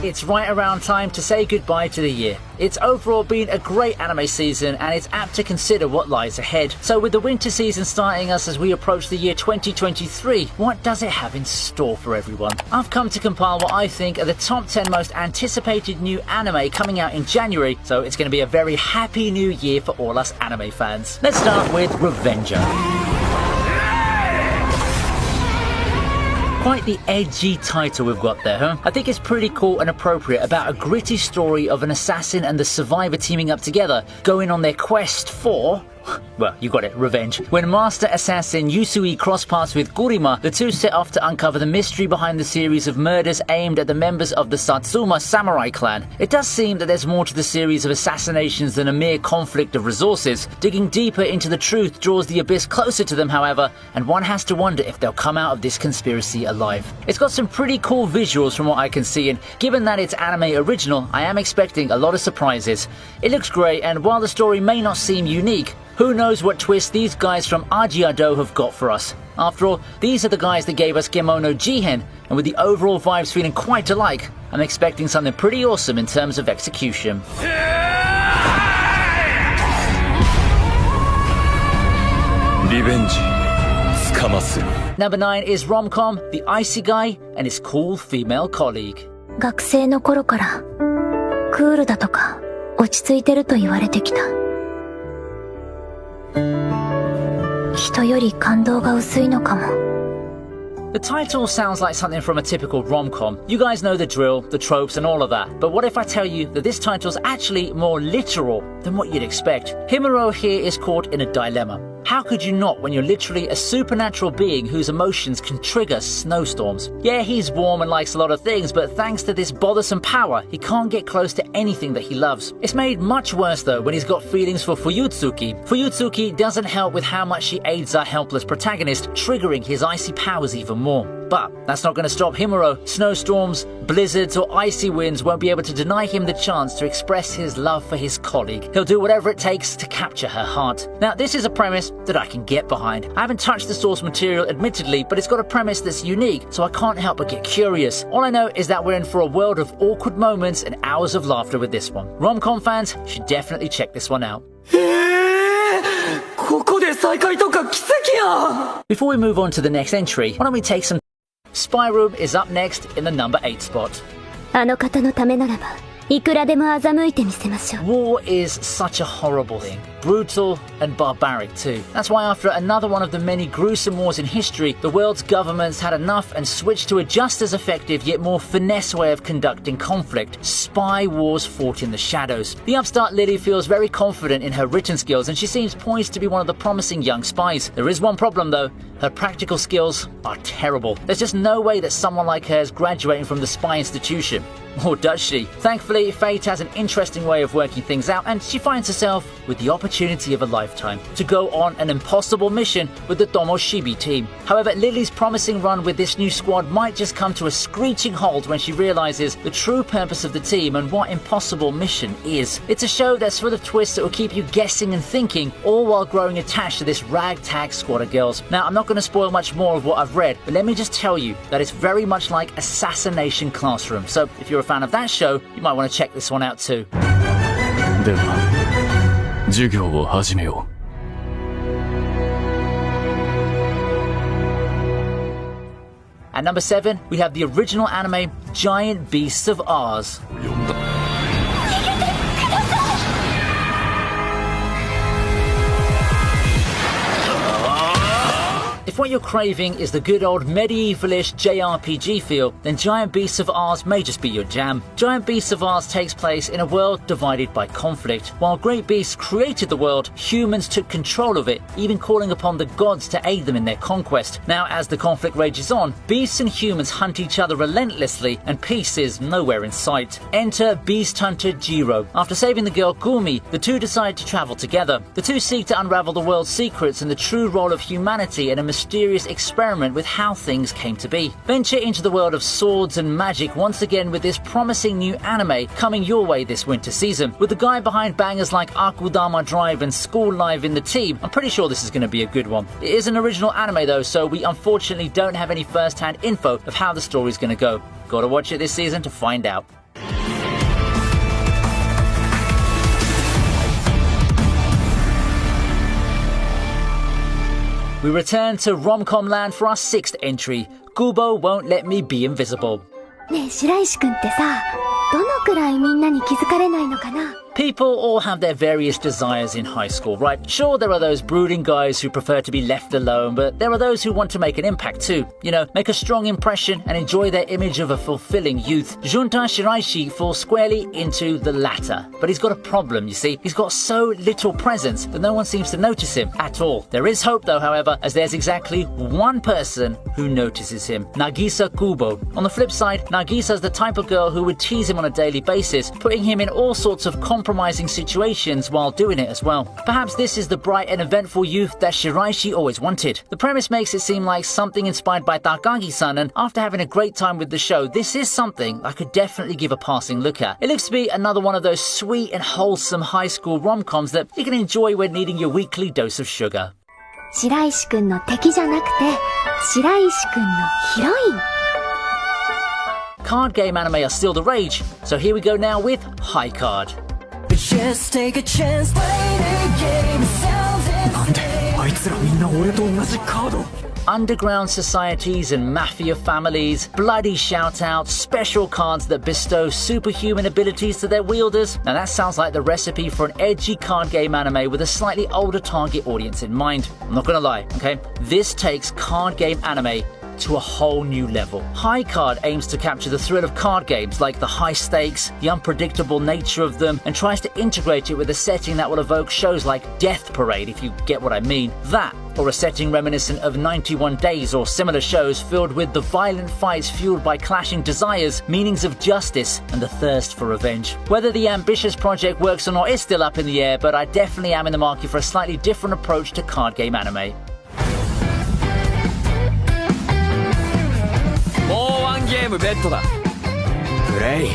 it's right around time to say goodbye to the year. It's overall been a great anime season, and it's apt to consider what lies ahead. So with the winter season starting us as we approach the year 2023, what does it have in store for everyone? I've come to compile what I think are the top 10 most anticipated new anime coming out in January, so it's going to be a very happy new year for all us anime fans. Let's start with Revenger. Quite the edgy title we've got there, huh? I think it's pretty cool and appropriate about a gritty story of an assassin and the survivor teaming up together, going on their quest for... well, you got it, revenge. When Master Assassin Yusui cross paths with Gurima, the two set off to uncover the mystery behind the series of murders aimed at the members of the Satsuma samurai clan. It does seem that there's more to the series of assassinations than a mere conflict of resources. Digging deeper into the truth draws the abyss closer to them, however, and one has to wonder if they'll come out of this conspiracy alive. It's got some pretty cool visuals from what I can see, and given that it's anime original, I am expecting a lot of surprises. It looks great, and while the story may not seem unique, who knows what twist these guys from Ajiado have got for us. After all, these are the guys that gave us Kemono Jihen, and with the overall vibes feeling quite alike, I'm expecting something pretty awesome in terms of execution. Number 9 is rom-com The Icy Guy and his cool female colleague. 学生の頃からクールだとか落ち着いてると言われてきた。人より感動が薄いのかも。 The title sounds like something from a typical rom-com. You guys know the drill, the tropes and all of that. But what if I tell you that this title's actually more literal than what you'd expect? Himuro here is caught in a dilemma. How could you not when you're literally a supernatural being whose emotions can trigger snowstorms? Yeah, he's warm and likes a lot of things, but thanks to this bothersome power, he can't get close to anything that he loves. It's made much worse though when he's got feelings for Fuyutsuki. Fuyutsuki doesn't help with how much she aids our helpless protagonist, triggering his icy powers even more. But that's not going to stop Himuro. Snowstorms, blizzards or icy winds won't be able to deny him the chance to express his love for his colleague. He'll do whatever it takes to capture her heart. Now this is a premise that I can get behind. I haven't touched the source material admittedly, but it's got a premise that's unique, so I can't help but get curious. All I know is that we're in for a world of awkward moments and hours of laughter with this one. Rom-com fans should definitely check this one out. Before we move on to the next entry, why don't we take some... Spy Room is up next in the number 8 spot. あの方のためならばいくらでも欺いてみせましょう。 War is such a horrible thing. Brutal and barbaric too. That's why after another one of the many gruesome wars in history, the world's governments had enough and switched to a just as effective yet more finesse way of conducting conflict. Spy wars fought in the shadows. The upstart Lily feels very confident in her written skills and she seems poised to be one of the promising young spies. There is one problem though. Her practical skills are terrible. There's just no way that someone like her is graduating from the spy institution. Or does she? Thankfully, Fate has an interesting way of working things out and she finds herself with the opportunity of a lifetime to go on an impossible mission with the Tomoshibi team. However, Lily's promising run with this new squad might just come to a screeching halt when she realizes the true purpose of the team and what impossible mission is. It's a show that's full of twists that will keep you guessing and thinking, all while growing attached to this ragtag squad of girls. Now, I'm not going to spoil much more of what I've read, but let me just tell you that it's very much like Assassination Classroom. So if you're a fan of that show, you might want to check this one out too. では、授業を始めよう。 At number 7, we have the original anime Giant Beasts of Ours. If what you're craving is the good old medievalish JRPG feel, then Giant Beasts of Ours may just be your jam. Giant Beasts of Ours takes place in a world divided by conflict. While great beasts created the world, humans took control of it, even calling upon the gods to aid them in their conquest. Now, as the conflict rages on, beasts and humans hunt each other relentlessly, and peace is nowhere in sight. Enter Beast Hunter Jiro. After saving the girl Gumi, the two decide to travel together. The two seek to unravel the world's secrets and the true role of humanity in a mysterious experiment with how things came to be. Venture into the world of swords and magic once again with this promising new anime coming your way this winter season. With the guy behind bangers like Akudama Drive and School Live in the team, I'm pretty sure this is going to be a good one. It is an original anime though, so we unfortunately don't have any first-hand info of how the story's going to go. Gotta watch it this season to find out. We return to rom-com land for our 6th entry, Kubo Won't Let Me Be Invisible. ねえ白石くんってさ、どのくらいみんなに気づかれないのかな？ People all have their various desires in high school, right? Sure, there are those brooding guys who prefer to be left alone, but there are those who want to make an impact too. You know, make a strong impression and enjoy their image of a fulfilling youth. Junta Shiraishi falls squarely into the latter. But he's got a problem, you see. He's got so little presence that no one seems to notice him at all. There is hope though, however, as there's exactly one person who notices him. Nagisa Kubo. On the flip side, Nagisa's the type of girl who would tease him on a daily basis, putting him in all sorts of compromising situations while doing it as well. Perhaps this is the bright and eventful youth that Shiraishi always wanted. The premise makes it seem like something inspired by Takagi-san, and after having a great time with the show, this is something I could definitely give a passing look at. It looks to be another one of those sweet and wholesome high school rom-coms that you can enjoy when needing your weekly dose of sugar. 白石くんの敵じゃなくて、白石くんのヒロイン。 Card game anime are still the rage, so here we go now with High Card. Just take a chance, play the game, sounds it. なんであいつらみんな俺と同じカード？ Underground societies and mafia families, bloody shout-outs, special cards that bestow superhuman abilities to their wielders. Now that sounds like the recipe for an edgy card game anime with a slightly older target audience in mind. I'm not gonna lie, okay? This takes card game anime to a whole new level. High Card aims to capture the thrill of card games, like the high stakes, the unpredictable nature of them, and tries to integrate it with a setting that will evoke shows like Death Parade, if you get what I mean. That, or a setting reminiscent of 91 Days or similar shows filled with the violent fights fueled by clashing desires, meanings of justice, and the thirst for revenge. Whether the ambitious project works or not is still up in the air, but I definitely am in the market for a slightly different approach to card game anime. もうワンゲームベッドだ。プレイ。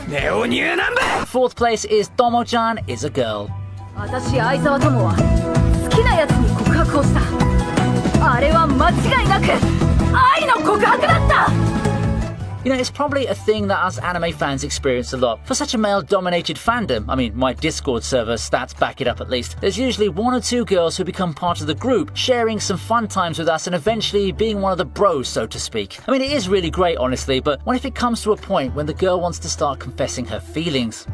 ネオニューナンバー。 Fourth place is Tomo-chan is a Girl. 私相沢友は好きなやつに告白をした。あれは間違いなく愛の告白だった。 You know, it's probably a thing that us anime fans experience a lot. For such a male-dominated fandom, I mean, my Discord server stats back it up at least, there's usually one or two girls who become part of the group, sharing some fun times with us and eventually being one of the bros, so to speak. I mean, it is really great, honestly, but what if it comes to a point when the girl wants to start confessing her feelings?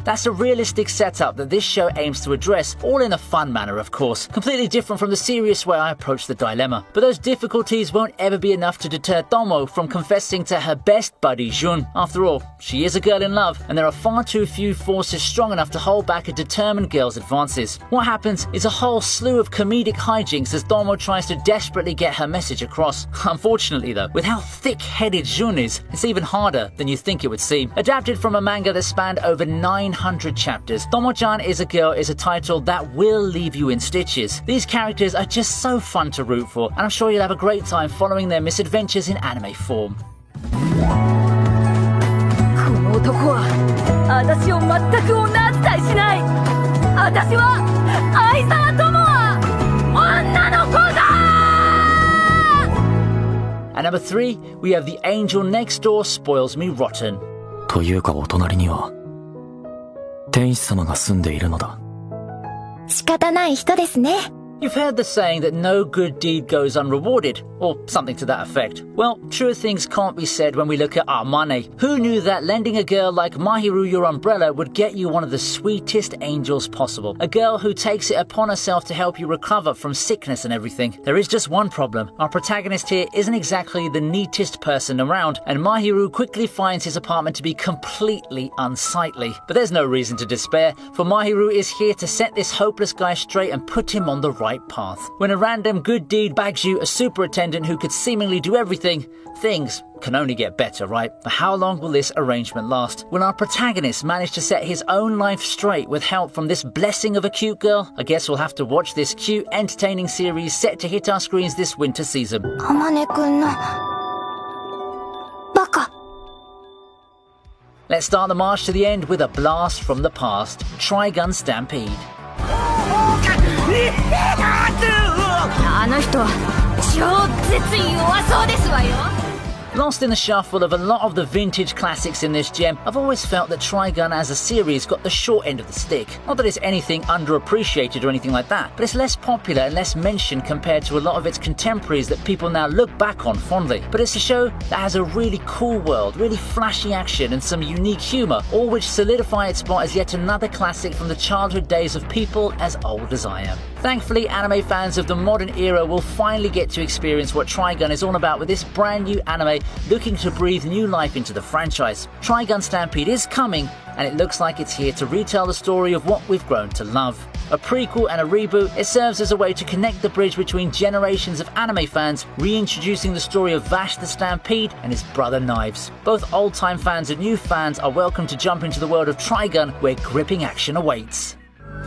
That's a realistic setup that this show aims to address, all in a fun manner, of course. Completely different from the serious way I approach the dilemma. But those difficulties won't ever be enough to deter Tomo from confessing to her best buddy Jun. After all, she is a girl in love, and there are far too few forces strong enough to hold back a determined girl's advances. What happens is a whole slew of comedic hijinks as Tomo tries to desperately get her message across. Unfortunately though, with how thick-headed Jun is, it's even harder than you think it would seem. Adapted from a manga that spanned over 900 chapters, Tomo-chan is a Girl is a title that will leave you in stitches. These characters are just so fun to root for, and I'm sure you'll have a great time following their misadventures in anime form. この男は私を全く女扱いしない。私は相沢友は女の子だ。 And number 3, we have The Angel Next Door Spoils Me Rotten. というかお隣には天使様が住んでいるのだ。仕方ない人ですね。 You've heard the saying that no good deed goes unrewarded, or something to that effect. Well, truer things can't be said when we look at Armane. Who knew that lending a girl like Mahiru your umbrella would get you one of the sweetest angels possible? A girl who takes it upon herself to help you recover from sickness and everything. There is just one problem. Our protagonist here isn't exactly the neatest person around, and Mahiru quickly finds his apartment to be completely unsightly. But there's no reason to despair, for Mahiru is here to set this hopeless guy straight and put him on the right path. When a random good deed bags you a superintendent who could seemingly do everything, things can only get better, right? But how long will this arrangement last? Will our protagonist manage to set his own life straight with help from this blessing of a cute girl? I guess we'll have to watch this cute, entertaining series set to hit our screens this winter season. あまねくんのバカ。 Let's start the march to the end with a blast from the past, Trigun Stampede. あの人超絶弱そうですわよ。Lost in the shuffle of a lot of the vintage classics in this gem, I've always felt that Trigun as a series got the short end of the stick. Not that it's anything underappreciated or anything like that, but it's less popular and less mentioned compared to a lot of its contemporaries that people now look back on fondly. But it's a show that has a really cool world, really flashy action and some unique humour, all which solidify its spot as yet another classic from the childhood days of people as old as I am. Thankfully, anime fans of the modern era will finally get to experience what Trigun is all about with this brand new anime looking to breathe new life into the franchise. Trigun Stampede is coming, and it looks like it's here to retell the story of what we've grown to love. A prequel and a reboot, it serves as a way to connect the bridge between generations of anime fans, reintroducing the story of Vash the Stampede and his brother Knives. Both old-time fans and new fans are welcome to jump into the world of Trigun, where gripping action awaits.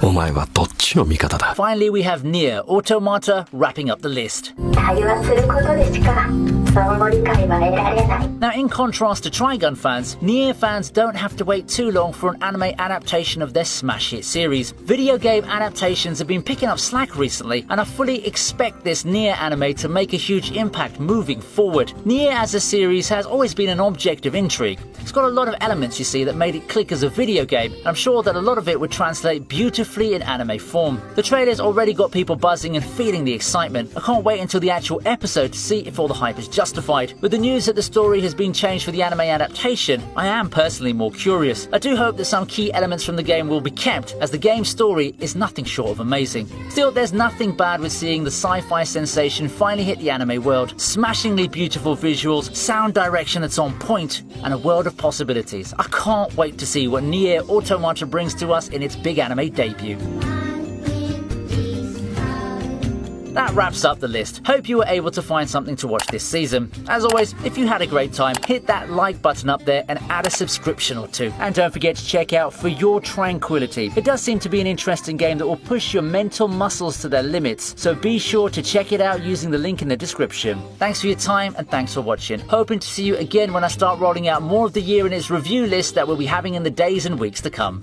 お前はどっちの味方だ Finally, we have Nier Automata wrapping up the list. 対話することでしか相互理解は得られない。 Now, in contrast to Trigun fans, Nier fans don't have to wait too long for an anime adaptation of their smash hit series. Video game adaptations have been picking up slack recently, and I fully expect this Nier anime to make a huge impact moving forward. Nier as a series has always been an object of intrigue. It's got a lot of elements, you see, that made it click as a video game. I'm sure that a lot of it would translate beautifully in anime form. The trailer's already got people buzzing and feeling the excitement. I can't wait until the actual episode to see if all the hype is justified. With the news that the story has been changed for the anime adaptation, I am personally more curious. I do hope that some key elements from the game will be kept, as the game's story is nothing short of amazing. Still, there's nothing bad with seeing the sci-fi sensation finally hit the anime world. Smashingly beautiful visuals, sound direction that's on point, and a world of possibilities. I can't wait to see what Nier Automata brings to us in its big anime debut. That wraps up the list. Hope you were able to find something to watch this season. As always, if you had a great time, hit that like button up there and add a subscription or two. And don't forget to check out For Your Tranquility. It does seem to be an interesting game that will push your mental muscles to their limits, so be sure to check it out using the link in the description. Thanks for your time and thanks for watching. Hoping to see you again when I start rolling out more of the year in its review list that we'll be having in the days and weeks to come.